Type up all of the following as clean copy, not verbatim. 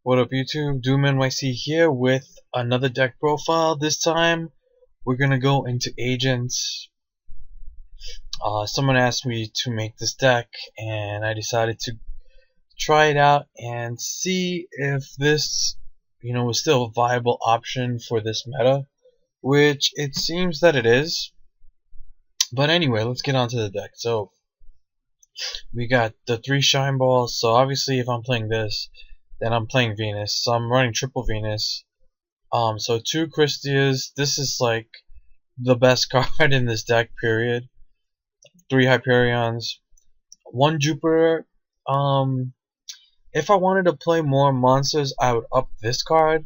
What up YouTube, Doomnyc here with another deck profile. This time we're gonna go into agents. Someone asked me to make this deck and I decided to try it out and see if this was still a viable option for this meta, which it seems that it is. But anyway, let's get onto the deck. So we got the 3 shine balls. So obviously if I'm playing this, then I'm playing Venus. So I'm running triple Venus. So 2 Christias. This is like the best card in this deck, period. 3 Hyperions. 1 Jupiter. If I wanted to play more monsters, I would up this card,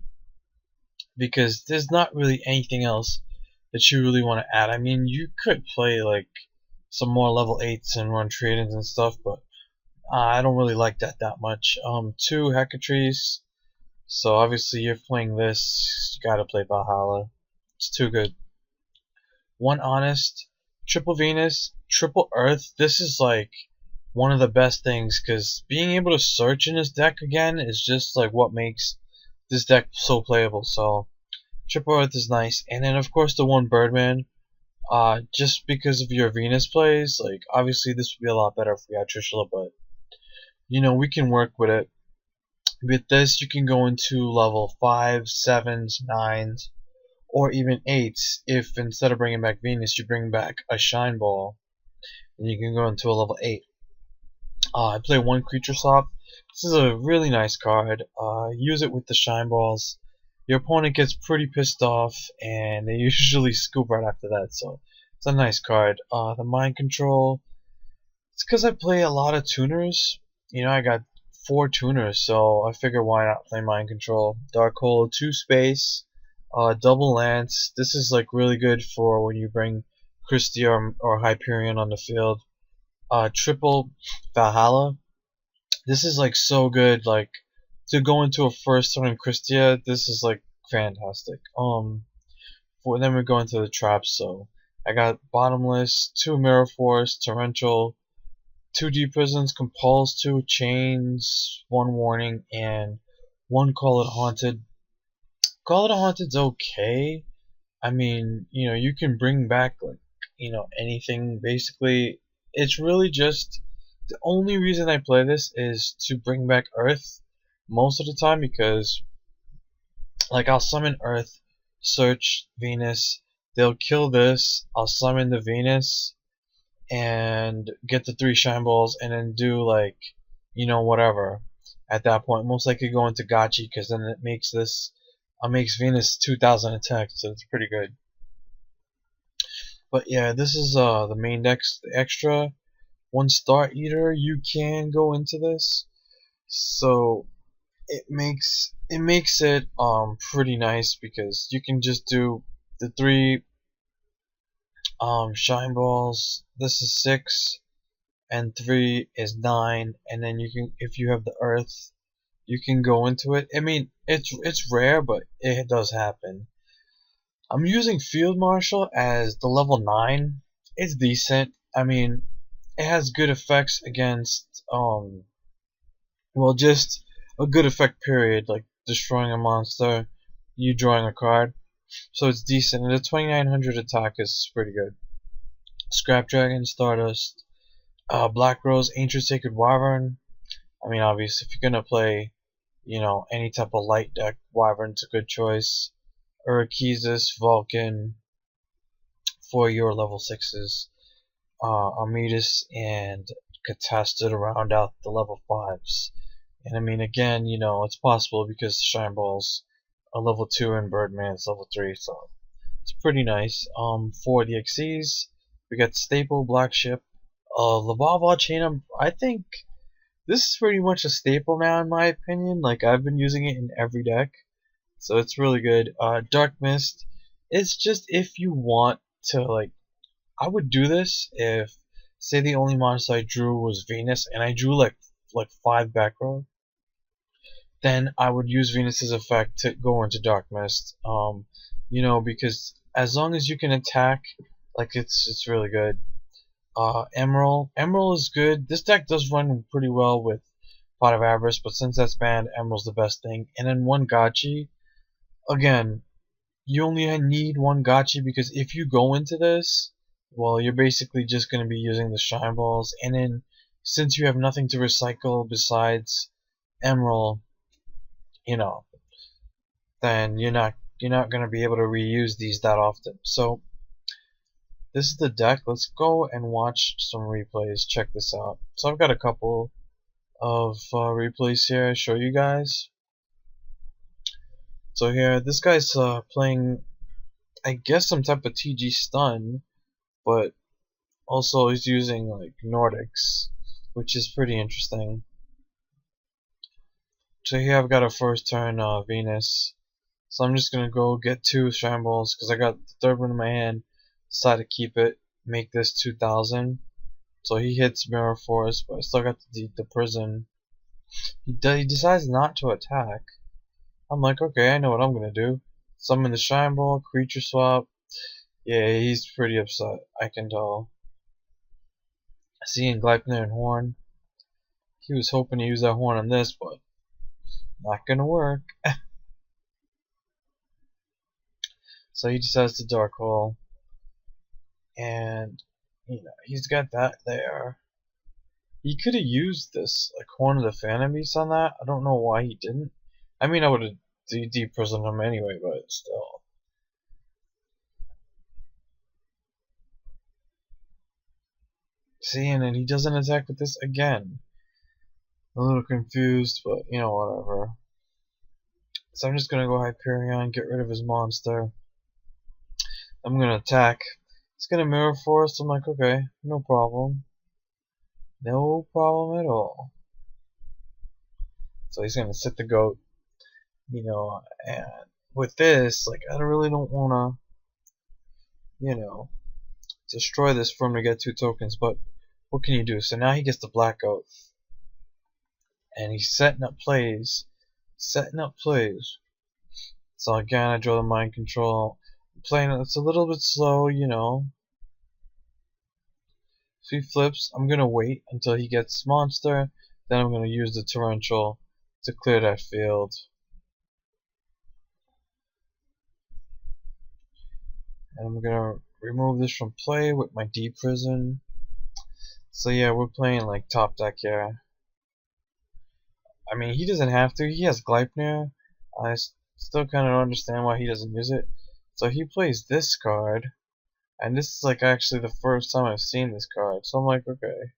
because there's not really anything else that you really want to add. I mean, you could play like some more level 8s and run trade-ins and stuff, but I don't really like that much. 2 Hecatrice. So obviously you're playing this, you gotta play Valhalla. It's too good. 1 Honest, triple Venus, triple Earth. This is like one of the best things, because being able to search in this deck again is just like what makes this deck so playable. So triple Earth is nice. And then of course the 1 Birdman. Just because of your Venus plays, like obviously this would be a lot better if we had Trishula, but we can work with it. With this, you can go into level 5s, 7s, 9s, or even 8s. If instead of bringing back Venus, you bring back a Shine Ball, and you can go into a level 8. I play 1 Creature Swap. This is a really nice card. Use it with the Shine Balls. Your opponent gets pretty pissed off, and they usually scoop right after that, so it's a nice card. The Mind Control. It's because I play a lot of tuners. I got 4 tuners, so I figure why not play Mind Control. Dark Hole, 2 Space, double Lance. This is like really good for when you bring Christia or Hyperion on the field. Triple Valhalla. This is like so good, like to go into a first turn Christia. This is like fantastic. Then we go into the traps. So I got Bottomless, 2 Mirror Force, Torrential, 2 Deep Prisons, Compulse, 2 Chains, 1 Warning, and 1 Call It Haunted. Call It Haunted's okay. I mean, you can bring back like, anything basically. It's really just the only reason I play this is to bring back Earth most of the time, because like I'll summon Earth, search Venus, they'll kill this, I'll summon the Venus and get the 3 shine balls, and then do like whatever at that point. Most likely go into Gotchi, because then it makes this makes Venus 2000 attack, so it's pretty good. But yeah, this is the main deck. The extra 1 Star Eater, you can go into this, so it makes it pretty nice, because you can just do the 3 shine balls. This is 6 and 3 is 9, and then you can, if you have the Earth, you can go into it. I mean, it's rare, but it does happen. I'm using Field Marshal as the level 9. It's decent. I mean, it has good effects against well, just a good effect, period, like destroying a monster, you drawing a card. So it's decent, and the 2900 attack is pretty good. Scrap Dragon, Stardust, Black Rose, Ancient Sacred Wyvern. I mean, obviously, if you're gonna play, any type of light deck, Wyvern's a good choice. Urquizus, Vulcan for your level 6s. Armidas and Catasta to round out the level 5s. And I mean, again, it's possible because Shine Ball's a level 2 and Birdman's level 3, so it's pretty nice. For the XCs, we got Staple, Black Ship, Lavalval Chain. I think this is pretty much a staple now, in my opinion. Like, I've been using it in every deck, so it's really good. Dark Mist, it's just if you want to, like, I would do this if, say, the only monster I drew was Venus, and I drew like 5 back row. Then I would use Venus's effect to go into Dark Mist. Because as long as you can attack, like it's really good. Emerald is good. This deck does run pretty well with Pot of Avarice, but since that's banned, Emerald's the best thing. And then one Gachi. Again, you only need one Gachi because if you go into this, well, you're basically just going to be using the Shine Balls. And then, since you have nothing to recycle besides Emerald, you know, then you're not going to be able to reuse these that often. So this is the deck. Let's go and watch some replays. Check this out. So I've got a couple of replays here to show you guys. So here, this guy's playing, I guess, some type of TG stun, but also he's using like Nordics, which is pretty interesting. So here I've got a first turn Venus. So I'm just gonna go get 2 Shine Balls because I got the third one in my hand. Decided to keep it, make this 2000. So he hits Mirror Force, but I still got the prison. He decides not to attack. I'm like, okay, I know what I'm gonna do. Summon the Shine Ball, creature swap. Yeah, he's pretty upset, I can tell. Seeing Gleipnir and Horn. He was hoping to use that Horn on this, but not gonna work. So he decides to Dark Hole. And, you know, he's got that there. He could have used this, like, Horn of the Phantom Beast on that. I don't know why he didn't. I mean, I would have de-prisoned him anyway, but still. See, and then he doesn't attack with this again. A little confused, but, you know, whatever. So I'm just gonna go Hyperion, get rid of his monster. I'm gonna attack. It's gonna Mirror Force. I'm like, okay, no problem. No problem at all. So he's gonna sit the goat. You know, and with this, like, I really don't wanna, you know, destroy this for him to get 2 tokens, but what can you do? So now he gets the Black Goat. And he's setting up plays. Setting up plays. So again, I draw the Mind Control. I'm playing it's a little bit slow, you know. If he flips, I'm gonna wait until he gets monster. Then I'm gonna use the Torrential to clear that field. And I'm gonna remove this from play with my D-Prison. So yeah, we're playing like top deck here. I mean, he doesn't have to. He has Gleipnir. I still kind of don't understand why he doesn't use it. So he plays this card. And this is like actually the first time I've seen this card. So I'm like, okay.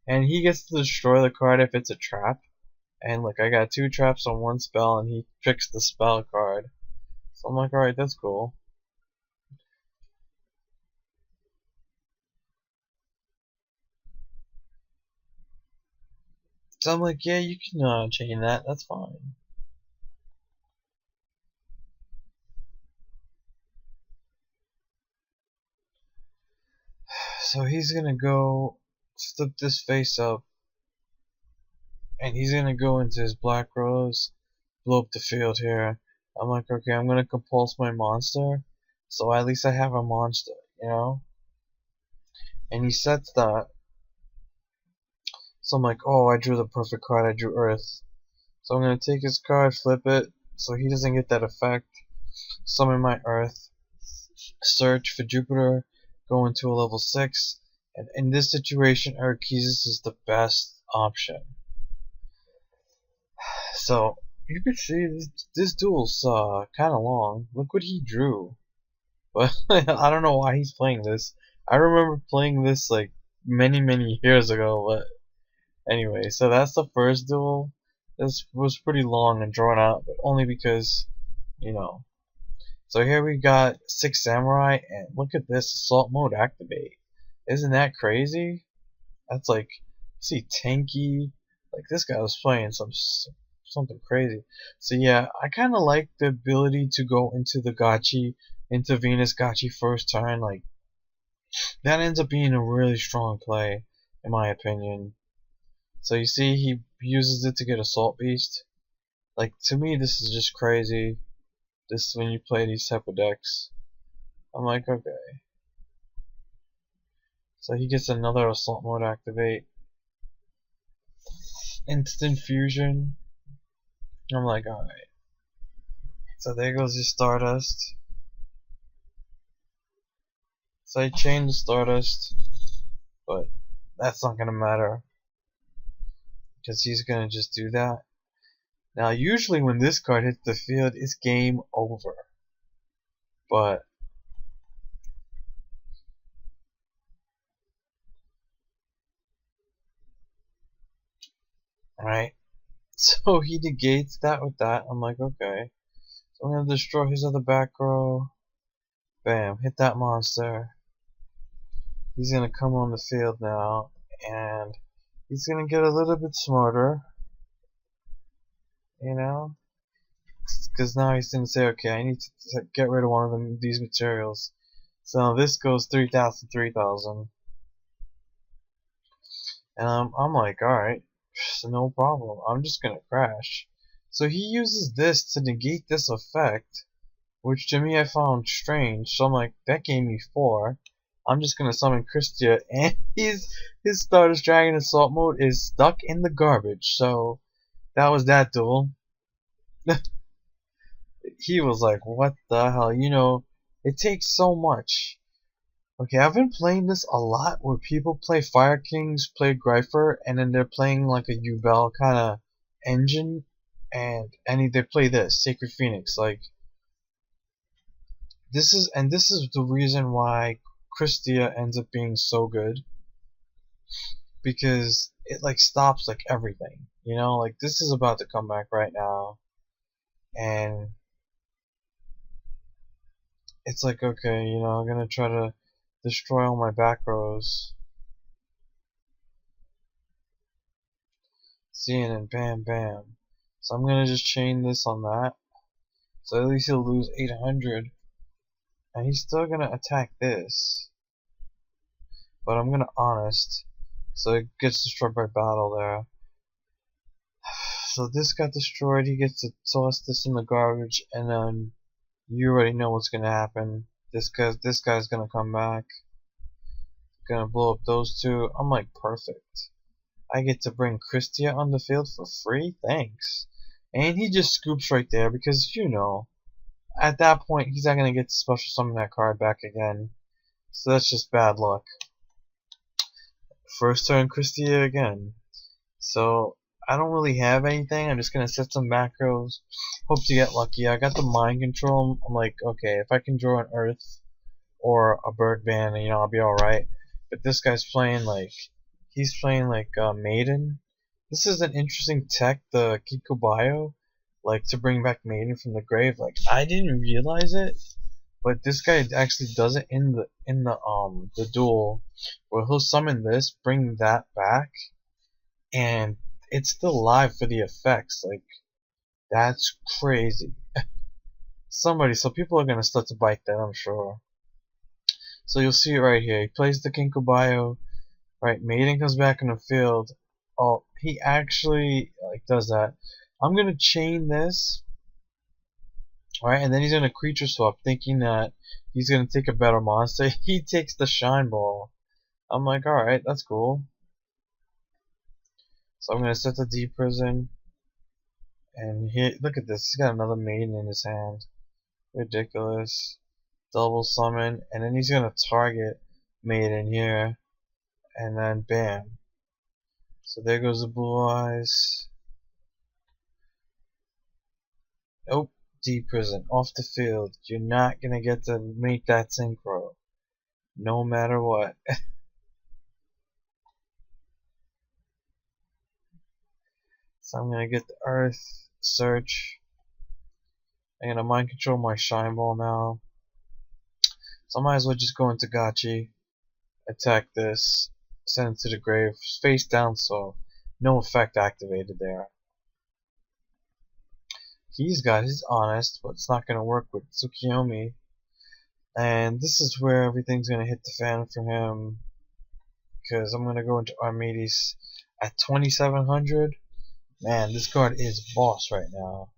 And he gets to destroy the card if it's a trap. And look, I got 2 traps on 1 spell and he picks the spell card. So I'm like, alright, that's cool. So I'm like, yeah, you can chain that, that's fine. So he's gonna go flip this face up. And he's gonna go into his Black Rose, blow up the field here. I'm like, okay, I'm gonna compulse my monster. So at least I have a monster, you know? And he sets that. So I'm like, oh, I drew the perfect card, I drew Earth. So I'm gonna take his card, flip it, so he doesn't get that effect. Summon my Earth. Search for Jupiter, go into a level 6. And in this situation, Archesis is the best option. So you can see this duel's kind of long. Look what he drew. But I don't know why he's playing this. I remember playing this like many years ago. But anyway, so that's the first duel. This was pretty long and drawn out, but only because, you know. So here we got 6 Samurai, and look at this assault mode activate. Isn't that crazy? That's like, see, tanky. Like this guy was playing something crazy. So yeah, I kind of like the ability to go into the Gachi, into Venus Gachi first turn. Like that ends up being a really strong play, in my opinion. So you see, he uses it to get Assault Beast. Like to me, this is just crazy. This is when you play these type of decks. I'm like, okay. So he gets another Assault Mode activate. instant fusion. I'm like, alright. So there goes your Stardust. So I chained the Stardust, but that's not gonna matter because he's gonna just do that. Now, usually when this card hits the field, it's game over. But right, so he negates that with that. I'm like, okay. So I'm gonna destroy his other back row. Bam, hit that monster. He's gonna come on the field now, and he's gonna get a little bit smarter, you know, because now he's gonna say, okay, I need to get rid of one of these materials. So this goes 3,000, 3,000, and I'm like, all right, no problem. I'm just gonna crash. So he uses this to negate this effect, which to me I found strange. So I'm like, that gave me 4. I'm just gonna summon Christia, and his Stardust Dragon Assault mode is stuck in the garbage. So that was that duel. He was like, what the hell? You know, it takes so much. Okay, I've been playing this a lot where people play Fire Kings, play Grypher, and then they're playing like a Yubel kind of engine, and they play this, Sacred Phoenix. Like, this is the reason why Christia ends up being so good, because it like stops like everything, you know, like this is about to come back right now, and it's like, okay, you know, I'm gonna try to destroy all my back rows. See, and then bam bam. So I'm gonna just chain this on that, so at least he'll lose 800, and he's still gonna attack this, but I'm gonna honest, so it gets destroyed by battle there. So this got destroyed, he gets to toss this in the garbage, and then you already know what's gonna happen. This guy's gonna come back, gonna blow up those two. I'm like, perfect. I get to bring Christia on the field for free? Thanks. And he just scoops right there because, you know, at that point he's not gonna get to special summon that card back again. So that's just bad luck. First turn Christia again. So I don't really have anything. I'm just gonna set some macros. Hope to get lucky. I got the mind control. I'm like, okay, if I can draw an Earth or a Bird Band, you know, I'll be alright. But this guy's playing like, he's playing like Maiden. This is an interesting tech, the Kikubayo, like to bring back Maiden from the grave. Like, I didn't realize it, but this guy actually does it in the duel, where he'll summon this, bring that back, and it's still live for the effects. Like, that's crazy. So people are gonna start to bite that, I'm sure. So you'll see it right here. He plays the Kinkubayo, right? Maiden comes back in the field. Oh, he actually like does that. I'm gonna chain this, right? And then he's gonna creature swap, thinking that he's gonna take a better monster. He takes the Shine Ball. I'm like, all right, that's cool. So I'm gonna set the D prison, and he look at this. He's got another Maiden in his hand. Ridiculous. Double summon, and then he's gonna target Maiden here, and then bam. So there goes the blue eyes. Nope, D prison off the field. You're not gonna get to make that synchro, no matter what. So I'm gonna get the Earth search. I'm gonna mind control my Shine Ball now. So I might as well just go into Gachi, attack this, send it to the grave, face down, so no effect activated there. He's got his honest, but it's not gonna work with Tsukiyomi. And this is where everything's gonna hit the fan for him, because I'm gonna go into Armades at 2700. Man, this card is boss right now.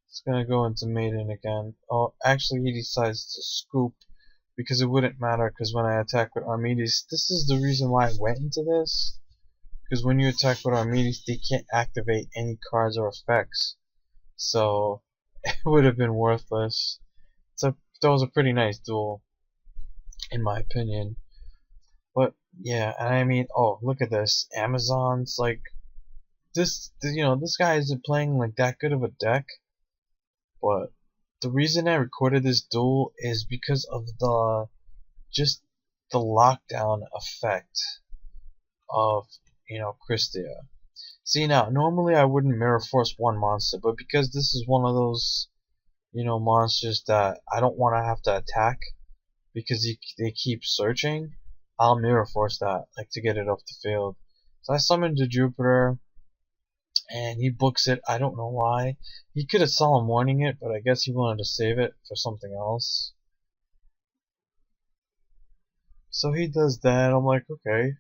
It's gonna go into Maiden again. Oh, actually he decides to scoop because it wouldn't matter, because when I attack with Armides, this is the reason why I went into this, because when you attack with Armides, they can't activate any cards or effects, so it would have been worthless. So that was a pretty nice duel, in my opinion. But yeah, and I mean, oh, look at this, Amazons, like this, you know, this guy isn't playing like that good of a deck, but the reason I recorded this duel is because of the just the lockdown effect of, you know, Christia. See, now normally I wouldn't mirror force one monster, but because this is one of those, you know, monsters that I don't want to have to attack because they keep searching, I'll mirror force that, like, to get it off the field. So I summoned the Jupiter, and he books it. I don't know why. He could have solemn warning it, but I guess he wanted to save it for something else. So he does that. I'm like, okay.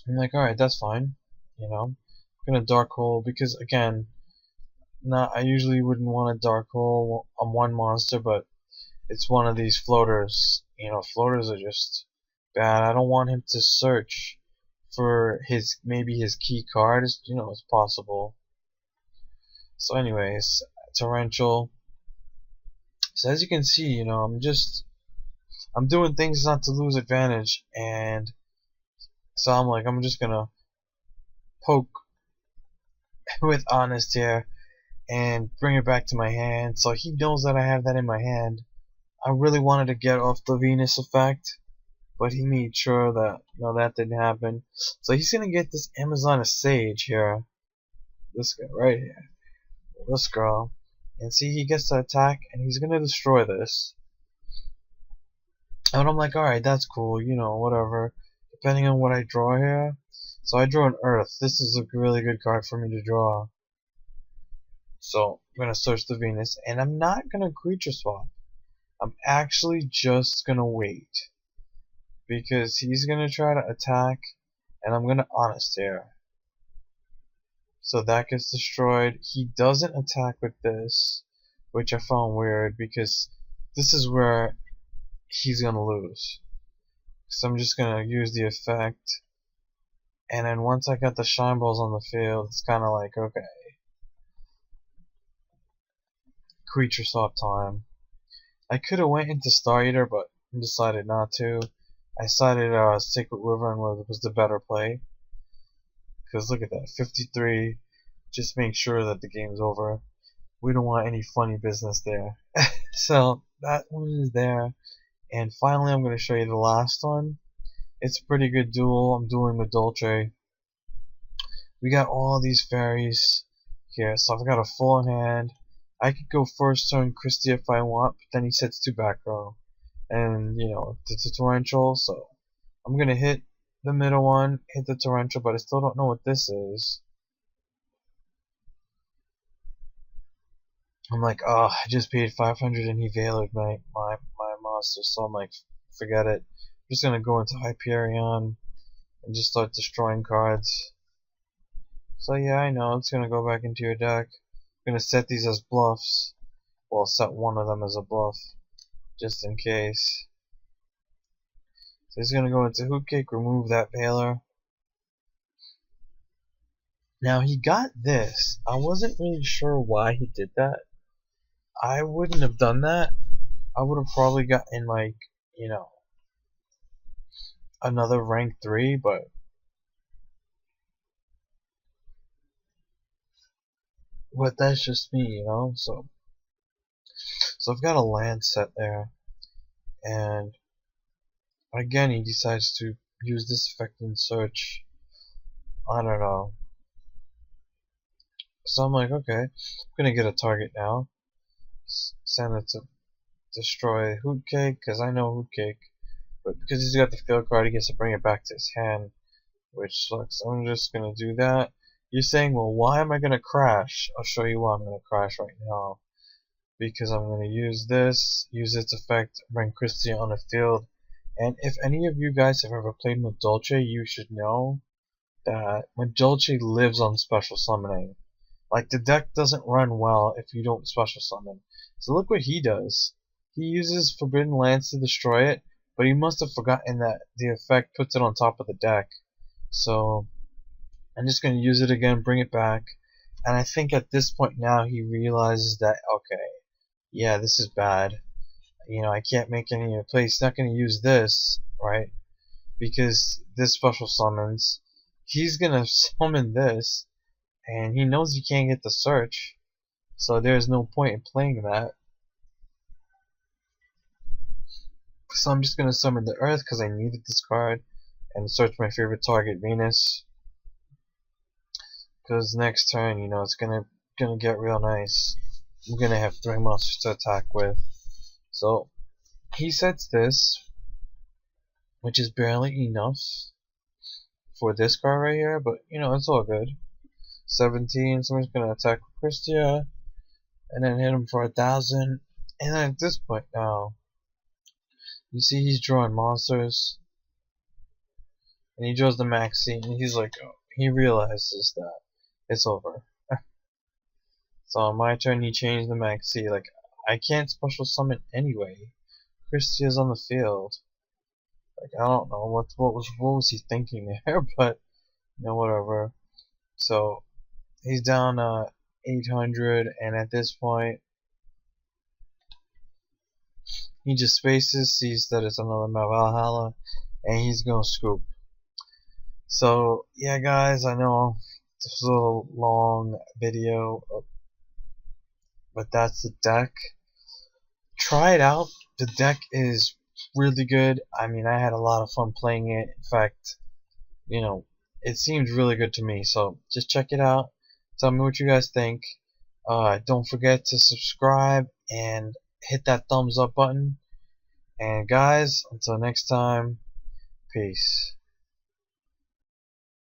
I'm like, alright, that's fine. You know, I'm gonna dark hole because, again, I usually wouldn't want a dark hole on one monster, but it's one of these floaters. You know, floaters are just bad. I don't want him to search for maybe his key card. You know, it's possible. So anyways, torrential. So as you can see, you know, I'm doing things not to lose advantage, and so I'm just gonna poke with honest here and bring it back to my hand. So he knows that I have that in my hand. I really wanted to get off the Venus effect, but he made sure that, you know, that didn't happen. So he's gonna get this Amazon Sage here, this guy right here, this girl, and see, he gets to attack, and he's gonna destroy this. And I'm like, alright, that's cool, you know, whatever, depending on what I draw here. So I draw an Earth. This is a really good card for me to draw. So I'm gonna search the Venus, and I'm not gonna creature swap. I'm actually just gonna wait, because he's gonna try to attack, and I'm gonna honest here. So that gets destroyed. He doesn't attack with this, which I found weird, because this is where he's gonna lose. So I'm just gonna use the effect, and then once I got the shine balls on the field, it's kinda like, okay, creature swap time. I could have went into Star Eater, but I decided not to. I decided Sacred Wyvern was the better play. Because look at that, 53. Just make sure that the game's over. We don't want any funny business there. So that one is there. And finally, I'm going to show you the last one. It's a pretty good duel. I'm dueling with Dolce. We got all these fairies here. So I've got a full hand. I could go first turn Christie if I want, but then he sets 2 back row. And, you know, it's a torrential, so I'm going to hit the middle one, hit the torrential, but I still don't know what this is. I'm like, oh, I just paid 500 and he veilered my monster, so I'm like, forget it. I'm just going to go into Hyperion and just start destroying cards. So yeah, I know, it's going to go back into your deck. I'm going to set these as bluffs. Well, set one of them as a bluff, just in case. So he's going to go into Hoot Cake, remove that Veiler. Now he got this. I wasn't really sure why he did that. I wouldn't have done that. I would have probably gotten, like, you know, another rank 3, but that's just me, you know. So I've got a land set there, and again he decides to use this effect in search. I don't know. So I'm like, okay, I'm gonna get a target now. Send it to destroy Hoot Cake, because I know Hoot Cake, but because he's got the field card, he gets to bring it back to his hand, which sucks. I'm just gonna do that. You're saying, well, why am I gonna crash? I'll show you why I'm gonna crash right now. Because I'm gonna use this, use its effect, bring Christie on the field. And if any of you guys have ever played with Dolce, you should know that when Dolce lives on special summoning. Like, the deck doesn't run well if you don't special summon. So look what he does. He uses Forbidden Lance to destroy it, but he must have forgotten that the effect puts it on top of the deck. So I'm just going to use it again, bring it back, and I think at this point now he realizes that, okay, yeah, this is bad. You know, I can't make any play. He's not going to use this, right? Because this special summons. He's going to summon this, and he knows he can't get the search, so there's no point in playing that. So I'm just going to summon the Earth because I needed this card, and search my favorite target, Venus. Because next turn, you know, it's gonna get real nice. We're gonna have 3 monsters to attack with. So he sets this, which is barely enough for this card right here, but you know, it's all good. 17, someone's gonna attack Christia, and then hit him for 1,000. And then at this point now, you see he's drawing monsters, and he draws the maxi, and he's like, oh, he realizes that it's over. So on my turn, he changed the maxi. Like, I can't special summon anyway. Christia's on the field. Like, I don't know what was he thinking there, but you know, whatever. So he's down 800, and at this point, he just spaces, sees that it's another Valhalla, and he's gonna scoop. So yeah, guys, I know this was a long video, but that's the deck. Try it out. The deck is really good. I mean, I had a lot of fun playing it. In fact, you know, it seems really good to me. So just check it out. Tell me what you guys think. Don't forget to subscribe and hit that thumbs up button. And guys, until next time, peace.